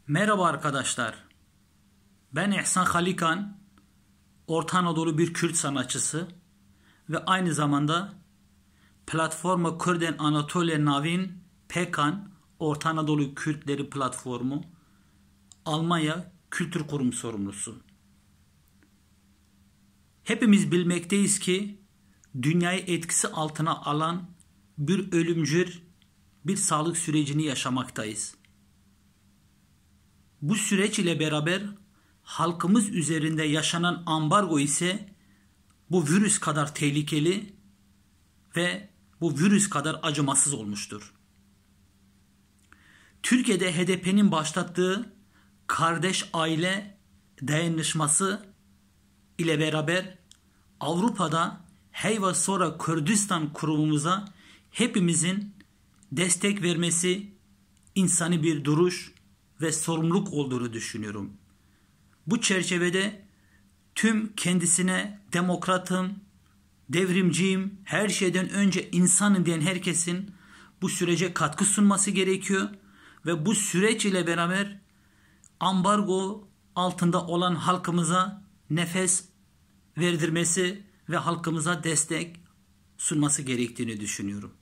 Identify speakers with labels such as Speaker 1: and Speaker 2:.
Speaker 1: Merhaba arkadaşlar. Ben İhsan Halikan, Orta Anadolu bir Kürt sanatçısı ve aynı zamanda Platforma Kürden Anatolia Navin Pekan Orta Anadolu Kürtleri Platformu Almanya Kültür Kurum sorumlusu. Hepimiz bilmekteyiz ki dünyayı etkisi altına alan bir ölümcül bir sağlık sürecini yaşamaktayız. Bu süreç ile beraber halkımız üzerinde yaşanan ambargo ise bu virüs kadar tehlikeli ve bu virüs kadar acımasız olmuştur. Türkiye'de HDP'nin başlattığı kardeş aile dayanışması ile beraber Avrupa'da Hey ve Sonra Kürdistan kurumumuza hepimizin destek vermesi insani bir duruş ve sorumluluk olduğunu düşünüyorum. Bu çerçevede tüm kendisine demokratım, devrimciyim, her şeyden önce insanım diyen herkesin bu sürece katkı sunması gerekiyor ve bu süreç ile beraber ambargo altında olan halkımıza nefes verdirmesi ve halkımıza destek sunması gerektiğini düşünüyorum.